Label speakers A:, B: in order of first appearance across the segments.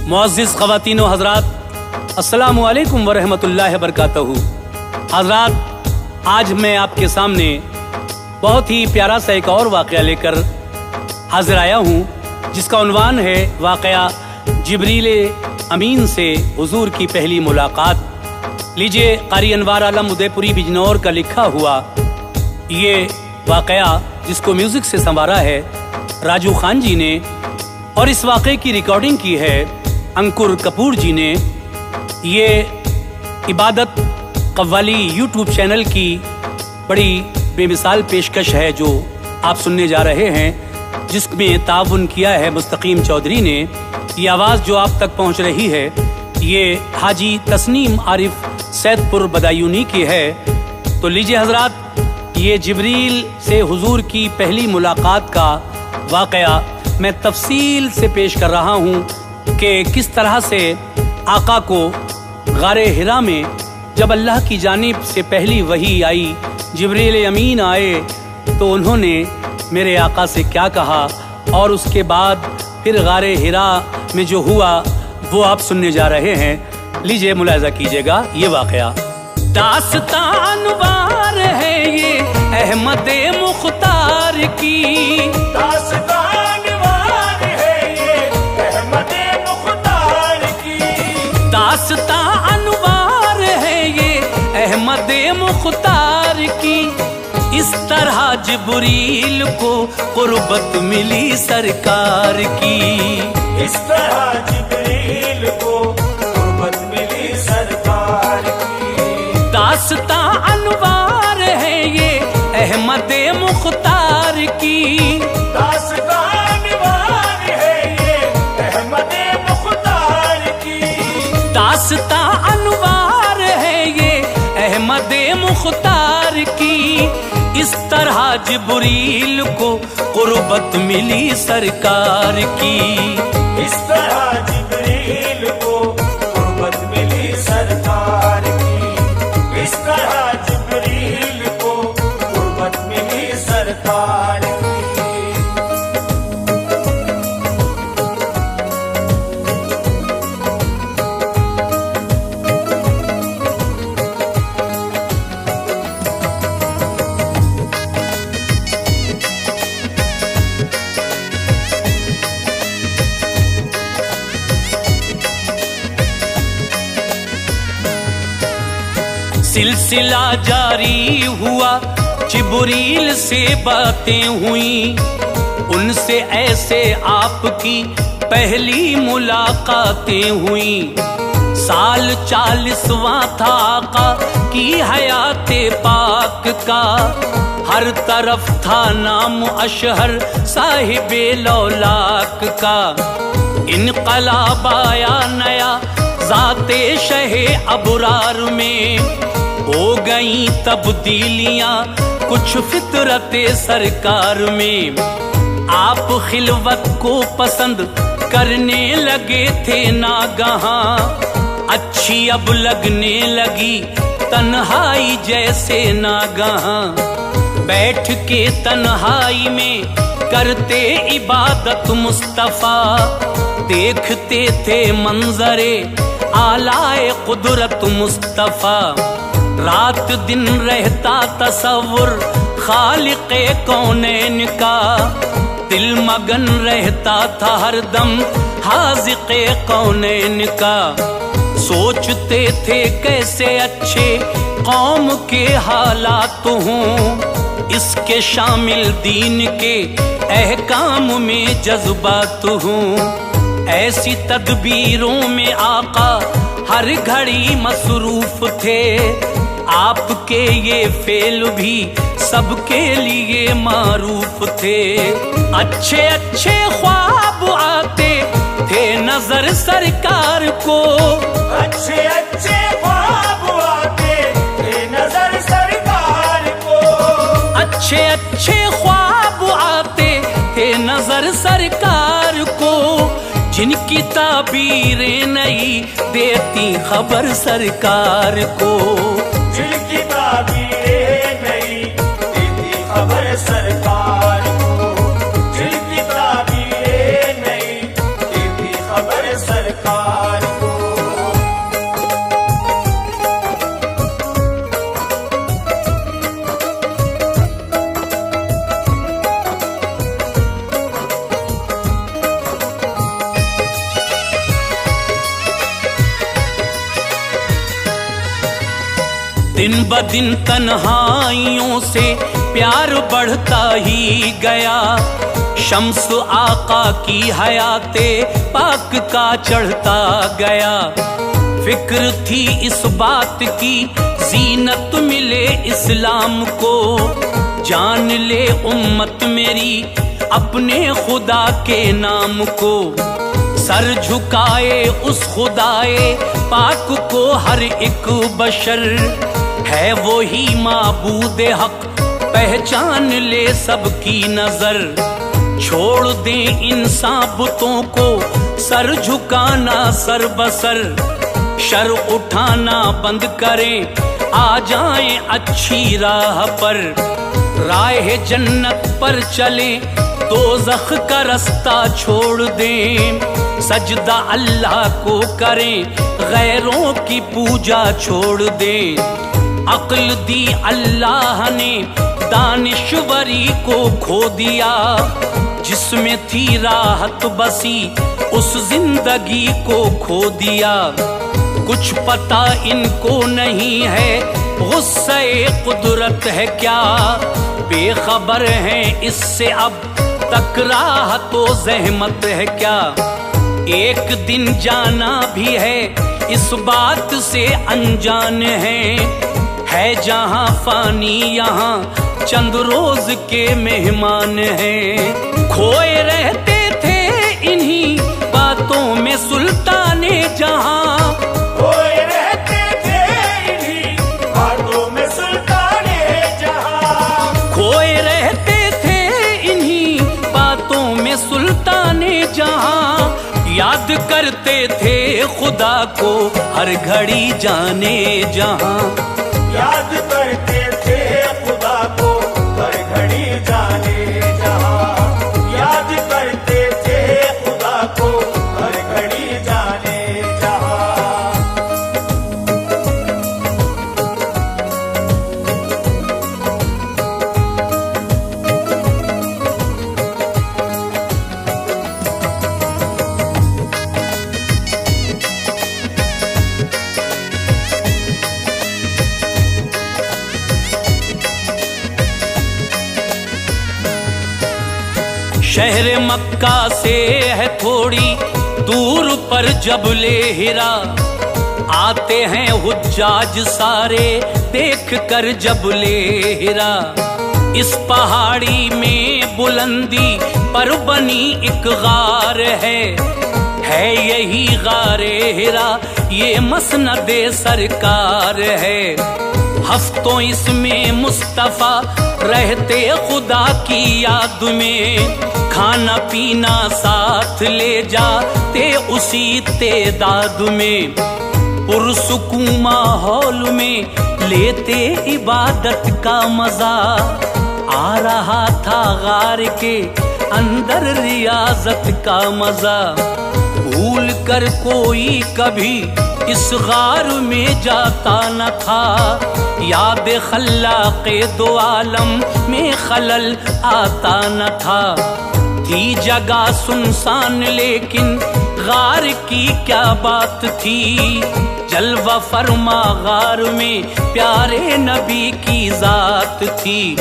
A: मुअज़्ज़िज़ ख़वातीन व हज़रात, अस्सलामु अलैकुम व रहमतुल्लाहि व बरकातहू। हज़रात, आज मैं आपके सामने बहुत ही प्यारा सा एक और वाक़या लेकर हाजिर आया हूँ, जिसका उन्वान है वाक़या जिब्रील अमीन से हुजूर की पहली मुलाकात। लीजिए, क़ारी अनवार आलम उदयपुरी बिजनौर का लिखा हुआ ये वाक़या, जिसको म्यूज़िक से संवारा है राजू खान जी ने, और इस वाक़े की रिकॉर्डिंग की है अंकुर कपूर जी ने। ये इबादत कव्वाली यूट्यूब चैनल की बड़ी बेमिसाल पेशकश है जो आप सुनने जा रहे हैं, जिसमें ताउन किया है मुस्तकीम चौधरी ने। ये आवाज़ जो आप तक पहुंच रही है ये हाजी तस्नीम आरिफ सैदपुर बदायूनी की है। तो लीजिए हजरात, ये जिब्रील से हुजूर की पहली मुलाकात का वाक़या मैं तफसील से पेश कर रहा हूँ कि किस तरह से आका को गारे हिरा में जब अल्लाह की जानिब से पहली वही आई, जिब्रील अमीन आए, तो उन्होंने मेरे आका से क्या कहा, और उसके बाद फिर गारे हिरा में जो हुआ वो आप सुनने जा रहे हैं। लीजिए मुलाहिज़ा कीजिएगा ये वाक़या। दास्तान वार है ये अहमद मुख्तार की, दास्तान वार है ये अहमद मुख्तार की, दास्तान वार है ये अहमद मुख्तार की। इस तरह जिब्रील को कुर्बत मिली सरकार की, इस तरह जिब्रील को कुर्बत मिली सरकार की। दास्तां अनवार है ये अहमद मुख्तार की, दास्तां अनवार है ये अहमद मुख्तार की, दास्तां अनवार है ये अहमद मुख्तार की। इस तरह जिब्रील को कुर्बत मिली सरकार की, इस तरह जिब्रील को कुर्बत मिली सरकार की, इस तरह जिब्रील को कुर्बत मिली सरकार की। सिलसिला जारी हुआ, जिब्रील से बातें हुई, उनसे ऐसे आपकी पहली मुलाकातें हुई। साल 40वां था आका की हयाते पाक का, हर तरफ था नाम अशहर साहिबे लौलाक का। इनकलाब आया नया ज़ाते शहे अबरार में, हो गई तब्दीलियां कुछ फितरते सरकार में। आप खिलवत को पसंद करने लगे थे नागहां, अच्छी अब लगने लगी तन्हाई जैसे नागहां। बैठ के तन्हाई में करते इबादत मुस्तफा, देखते थे मंजरे आलाए कुदरत मुस्तफा। रात दिन रहता तसव्वुर खालिक़े कौनैन का, दिल मगन रहता था हरदम हाज़िक़े कौनैन का। सोचते थे कैसे अच्छे कौम के हालात हों, इसके शामिल दीन के अहकाम में जज्बात हों। ऐसी तदबीरों में आका हर घड़ी मसरूफ थे, आपके ये फेल भी सबके लिए मारूफ थे। अच्छे अच्छे ख्वाब आते थे नजर सरकार को, अच्छे अच्छे ख्वाब आते थे नजर सरकार को, अच्छे अच्छे ख्वाब आते थे नजर सरकार को। जिनकी ताबीरें नहीं देती खबर सरकार को, जिनकी ताबीरें नहीं देती खबर सरकार को, जिनकी ताबीरें नहीं देती खबर सरकार ब दिन तन्हाइयों से प्यार बढ़ता ही गया। शम्स आका की हयाते पाक का चढ़ता गया। फिक्र थी इस बात की जीनत मिले इस्लाम को, जान ले उम्मत मेरी अपने खुदा के नाम को। सर झुकाए उस खुदाए पाक को हर एक बशर, है वो ही माबूद हक पहचान ले सबकी नजर। छोड़ दे इंसान बुतों को सर झुकाना सर बसर, शर उठाना बंद करें आ जाएं अच्छी राह पर। राह जन्नत पर चलें दोज़ख का रास्ता छोड़ दें, सजदा अल्लाह को करें गैरों की पूजा छोड़ दें। अक्ल दी अल्लाह ने दानिश्वरी को खो दिया, जिसमें थी राहत बसी उस जिंदगी को खो दिया। कुछ पता इनको नहीं है गुस्से कुदरत है क्या, बेखबर हैं इससे अब तक राह तो जहमत है क्या। एक दिन जाना भी है इस बात से अनजान है जहां फानी यहाँ चंद रोज के मेहमान हैं। खोए रहते थे इन्हीं बातों में सुल्ताने जहां,
B: खोए रहते थे इन्हीं बातों में सुल्ताने जहां,
A: खोए रहते थे इन्हीं बातों में सुल्ताने जहां। याद करते थे खुदा को हर घड़ी जाने जहां,
B: याद करते थे खुदा को हर घड़ी जाने जहां, याद करते थे खुदा को हर घड़ी जाने जहां।
A: शहर मक्का से है थोड़ी दूर पर जबले हिरा, आते हैं हुज्जाज सारे देख कर जबले हिरा। इस पहाड़ी में बुलंदी पर बनी एक गार है यही गारे हिरा, ये मसनदे सरकार है। हफ्तों इसमें मुस्तफा रहते खुदा की याद में, खाना पीना साथ ले जाते उसी तेदाद में। पुरसुकून माहौल में लेते इबादत का मजा, आ रहा था गार के अंदर रियाजत का मजा। भूल कर कोई कभी इस गार में जाता न था, याद खल्लाक़े दो आलम में खलल आता न था। थी जगह सुनसान लेकिन गार की क्या बात थी, जलवा फरमा गार में प्यारे नबी की जात थी।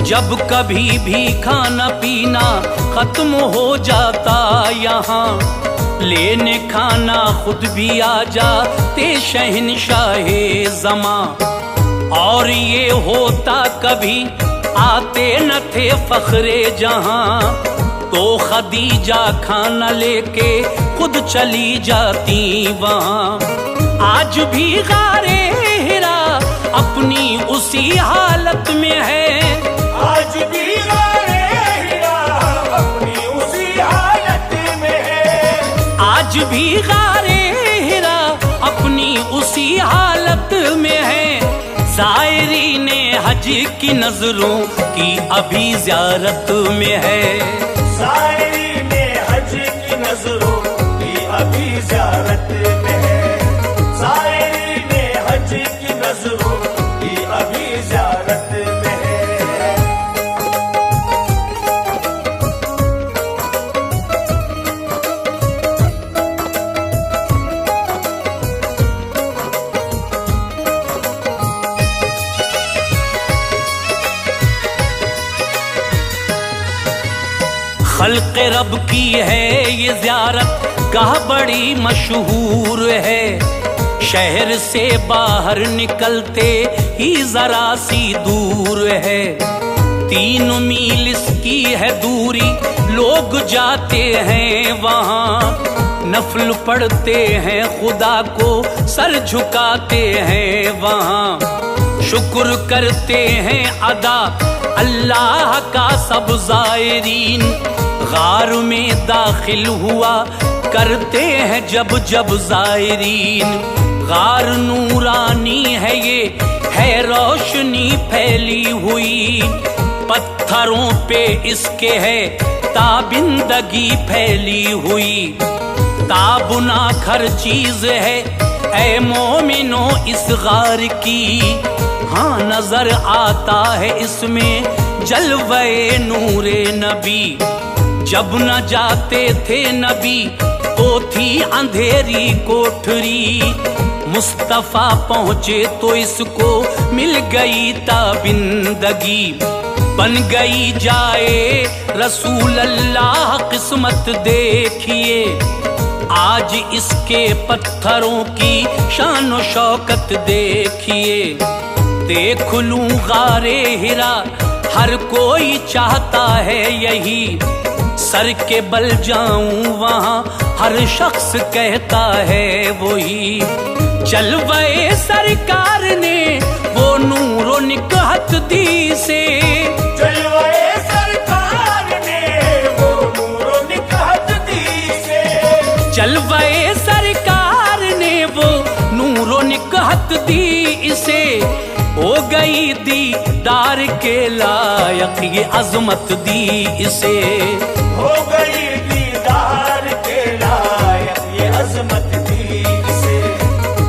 A: जब कभी भी खाना पीना खत्म हो जाता यहाँ, लेने खाना खुद भी आ जाते शहंशाहे ज़मा। और ये होता कभी आते न थे फखरे जहां, तो खदीजा खाना लेके खुद चली जाती वहां। आज भी गारे हिरा अपनी उसी हालत में है,
B: आज भी गारे हिरा अपनी उसी हालत में है,
A: आज भी गारे हिरा अपनी उसी हालत में है। ज़ायरीन हज की नजरों की अभी ज़ियारत में है,
B: ज़ायरीन हज की नजरों की अभी ज़ियारत में है, ज़ायरीन हज की नजरों की अभी ज़ियारत में है।
A: खल्क़ रब की है ये ज़ियारत गाह बड़ी मशहूर है। शहर से बाहर निकलते ही जरा सी दूर है। 3 मील इसकी है दूरी, लोग जाते हैं वहाँ। नफल पढ़ते हैं, खुदा को सर झुकाते हैं वहाँ। शुक्र करते हैं अदा अल्लाह का सब ज़ायरीन। गार में दाखिल हुआ करते हैं जब जब ज़ायरीन। गार नूरानी है ये, है रोशनी फैली हुई। पत्थरों पे इसके है ताबिंदगी फैली हुई। ताबुना हर चीज है ऐ मोमिनो इस गार की। हाँ नजर आता है इसमें जलवे नूरे नबी। जब न जाते थे नबी तो थी अंधेरी कोठरी। मुस्तफा पहुँचे तो इसको मिल गई ताबिंदगी। बन गई जाए रसूल अल्लाह किस्मत देखिए। आज इसके पत्थरों की शान व शौकत देखिए। देख लूं गारे हिरा, हर कोई चाहता है यही। सर के बल जाऊं वहाँ, हर शख्स कहता है वही। जलवे सरकार ने वो नूरो निकहत दी से।
B: जलवे सरकार ने वो नूरो निकहत दी से।
A: जलवे सरकार ने वो नूरो निकहत दी इसे। हो गई दीदार के लायक ये अजमत दी इसे।
B: हो गई दीदार के लायक ये अजमत दी इसे।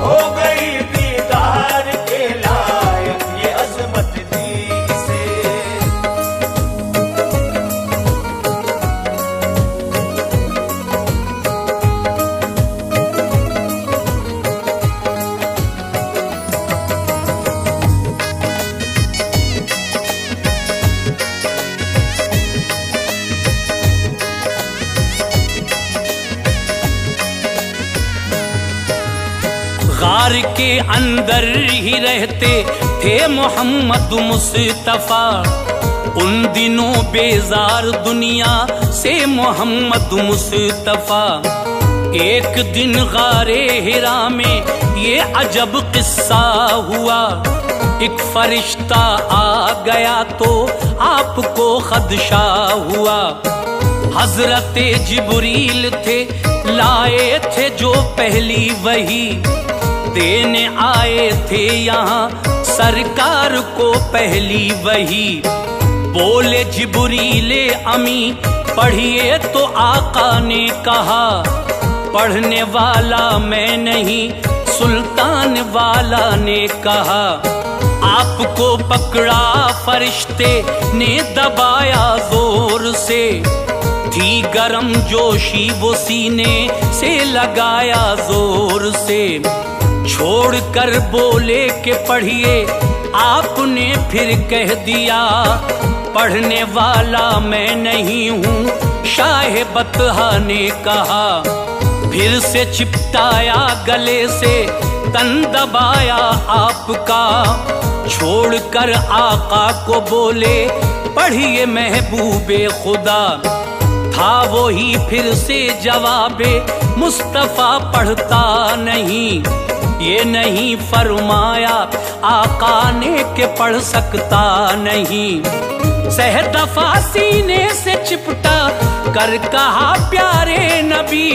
B: हो गई दीदार के लायक ये अजमत दी इसे।
A: गार के अंदर ही रहते थे मोहम्मद मुस्तफा। उन दिनों बेजार दुनिया से मोहम्मद मुस्तफा। एक दिन गारे हिरा में ये अजब किस्सा हुआ। एक फरिश्ता आ गया तो आपको खदशा हुआ। हजरत जिब्रील थे, लाए थे जो पहली वही। देने आए थे यहाँ सरकार को पहली वही। बोले जिब्रीले अमी पढ़िए तो आका ने कहा। पढ़ने वाला मैं नहीं सुल्तान वाला ने कहा। आपको पकड़ा फरिश्ते ने दबाया जोर से। थी गरम जोशी वो सीने से लगाया जोर से। छोड़ कर बोले कि पढ़िए, आपने फिर कह दिया। पढ़ने वाला मैं नहीं हूँ शाह बतहा ने कहा। फिर से चिपटाया गले से, तन दबाया आपका। छोड़ कर आका को बोले पढ़िए महबूबे खुदा। था वो ही फिर से जवाबे मुस्तफा पढ़ता नहीं। ये नहीं फरमाया आका ने के पढ़ सकता नहीं। सहदफा सीने से चिपटा कर कहा प्यारे नबी।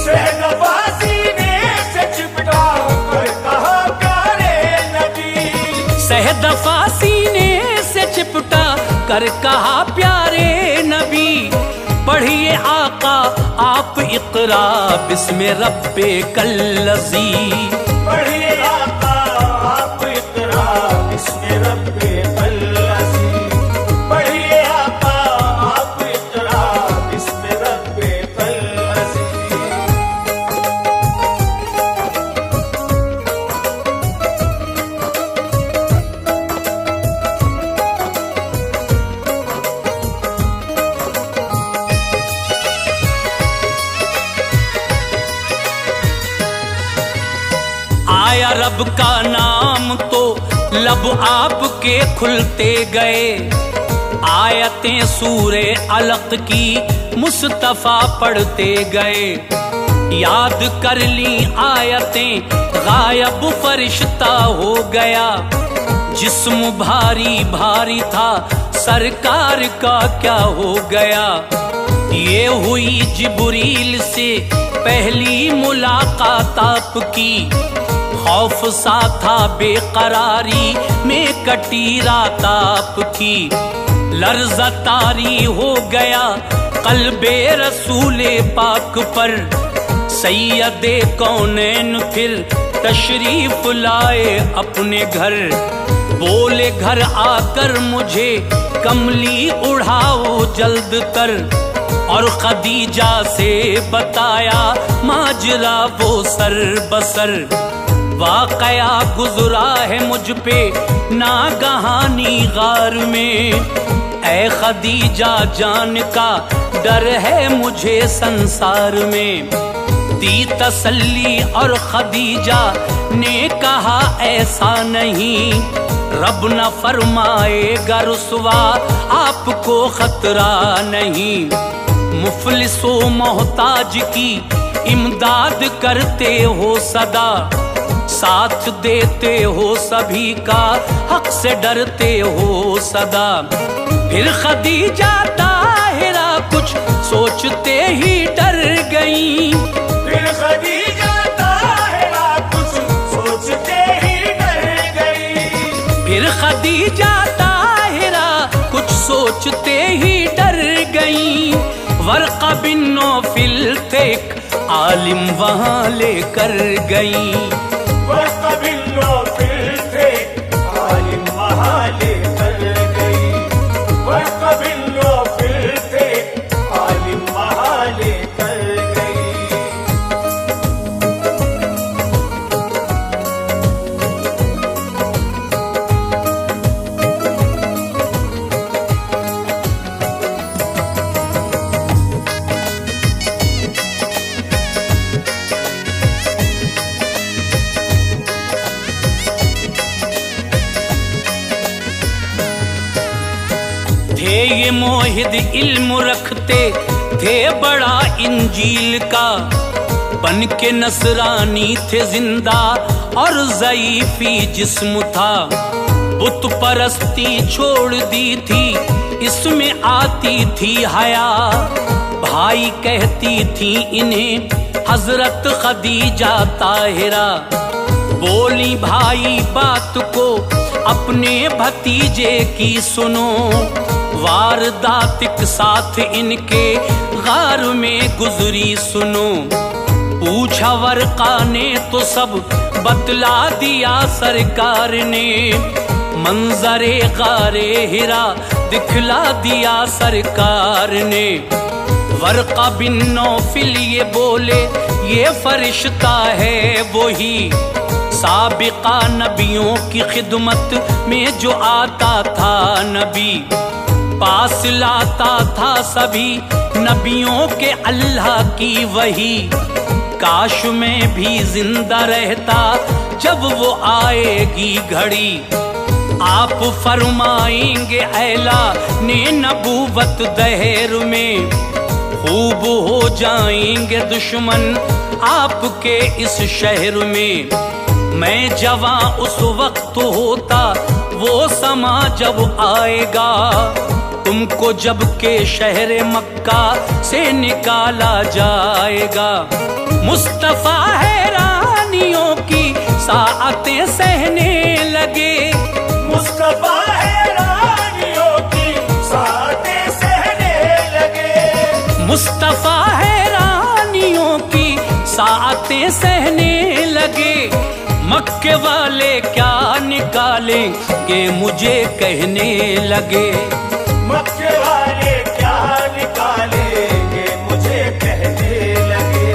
B: सहदफा सीने से चिपटा कर कहा प्यारे नबी।
A: सहदफा सीने से चिपटा कर कहा प्यारे नबी। पढ़िए आका आप इक़रा बिस्मि रब्बे कल्लज़ी।
B: पढ़िए आका आप इक़रा बिस्मि रब्बे कल्लज़ी। पढ़िए आका आप इक़रा बिस्मि रब्बे कल्लज़ी।
A: रब का नाम तो लब आपके खुलते गए। आयतें सूरे अलक की मुस्तफा पढ़ते गए। याद कर ली आयतें गायब फरिश्ता हो गया। जिस्म भारी भारी था सरकार का क्या हो गया। ये हुई जिब्रील से पहली मुलाकात आपकी। खौफ सा था बेकरारी में कटी रात आपकी। लर्ज़ा तारी हो गया क़ल्बे रसूले पाक पर। सैयदे कौनैन फिर तशरीफ लाए अपने घर। बोले घर आकर मुझे कमली उड़ाओ जल्द तर। और खदीजा से बताया माजरा वो सर बसर। वाक़या गुज़रा है मुझ पे नागहानी गार में। ऐ खदीजा जान का डर है मुझे संसार में। दी तसल्ली और खदीजा ने कहा ऐसा नहीं। रब न फरमाएगा रुसवा आपको खतरा नहीं। मुफलिसो मोहताज की इमदाद करते हो सदा। साथ देते हो सभी का हक से डरते हो सदा। फिर खदीजा ताहिरा कुछ सोचते ही डर गई।
B: फिर खदीजा ताहिरा कुछ सोचते ही डर गई।
A: फिर खदीजा ताहिरा कुछ सोचते ही डर गई। वर्क़ा बिन नौफिल थे आलिम वहाँ लेकर गई।
B: वर्क़ा बिन नौफिल थे आलिम वहाँ लेकर गई। वर्क़ा बिन नौफिल थे आलिम वहाँ लेकर गई।
A: थे ये मोहिद इल्म रखते थे बड़ा इंजील का। बन के नसरानी थे जिंदा और ज़ईफ़ी जिस्म था। बुत परस्ती छोड़ दी थी इसमें आती थी हया। भाई कहती थी इन्हें हजरत खदीजा ताहिरा। बोली भाई बात को अपने भतीजे की सुनो। वारदात एक साथ इनके गार में गुजरी सुनो। पूछा वर्क़ा ने तो सब बतला दिया सरकार ने। मंजरे गारे हिरा दिखला दिया सरकार ने। वर्क़ा बिन नौफिल ये बोले ये फरिश्ता है वही। साबिका नबियों की खिदमत में जो आता था नबी। पास लाता था सभी नबियों के अल्लाह की वही। काश में भी जिंदा रहता जब वो आएगी घड़ी। आप फरमाएंगे ऐला ने नबूवत दहर में। खूब हो जाएंगे दुश्मन आपके इस शहर में। मैं जवां उस वक्त होता वो समा जब आएगा। तुमको जब के शहर मक्का से निकाला जाएगा। मुस्तफा हैरानियों की साअतें सहने लगे।
B: मुस्तफा हैरानियों की साअतें सहने लगे।
A: मुस्तफा हैरानियों की साअतें सहने लगे। मक्के वाले क्या निकालेंगे मुझे कहने लगे।
B: मक्के वाले क्या निकालेंगे मुझे कहने लगे।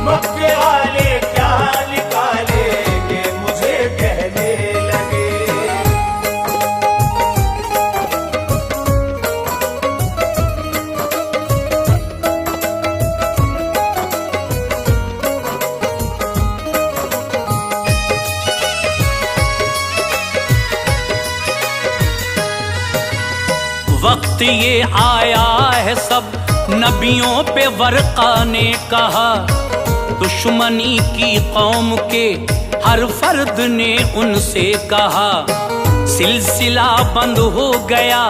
B: मक्के वाले क्या निकालेंगे मुझे कहने लगे।
A: वक्त ये आया है सब नबियों पे वर्का ने कहा, दुश्मनी की कौम के हर फर्द ने उनसे कहा, सिलसिला बंद हो गया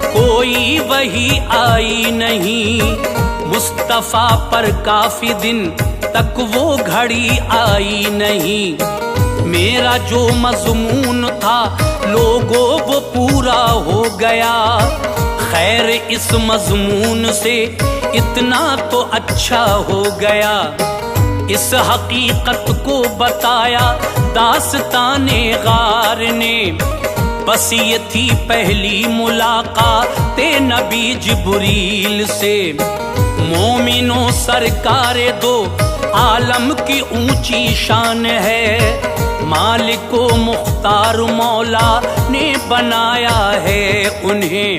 A: कोई वही आई नहीं, मुस्तफा पर काफी दिन तक वो घड़ी आई नहीं। मेरा जो मजमून था लोगों वो पूरा हो गया, खैर इस मजमून से इतना तो अच्छा हो गया। इस हकीकत को बताया दास्ताने गार ने, बस ये थी पहली मुलाकात नबी जिब्रील से। मोमिनो सरकारे दो आलम की ऊंची शान है, मालिको मुख्तार मौला ने बनाया है उन्हें,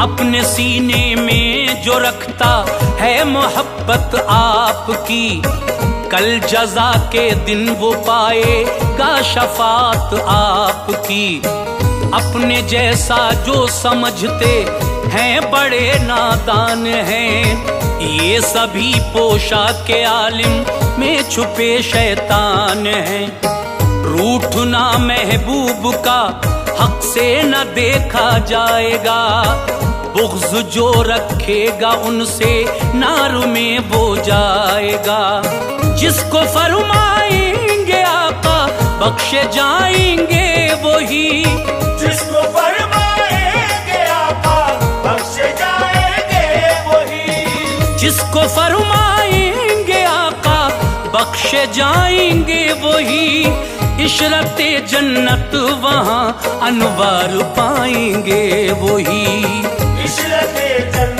A: अपने सीने में जो रखता है मोहब्बत आपकी, कल जजा के दिन वो पाएगा शफात आपकी। अपने जैसा जो समझते हैं बड़े नादान हैं, ये सभी पोशाक के आलिम में छुपे शैतान हैं। रूठना महबूब का हक से न देखा जाएगा, बुग़्ज़ जो रखेगा उनसे नार में वो जाएगा। जिसको फरमाएंगे आका बख्शे जाएंगे वही,
B: जिसको फरमाएंगे आका बख्शे जाएंगे वही,
A: जिसको फरमाएंगे आका बख्शे जाएंगे वही, इशरते जन्नत वहाँ अनवार पाएंगे वही,
B: इशरते जन्नत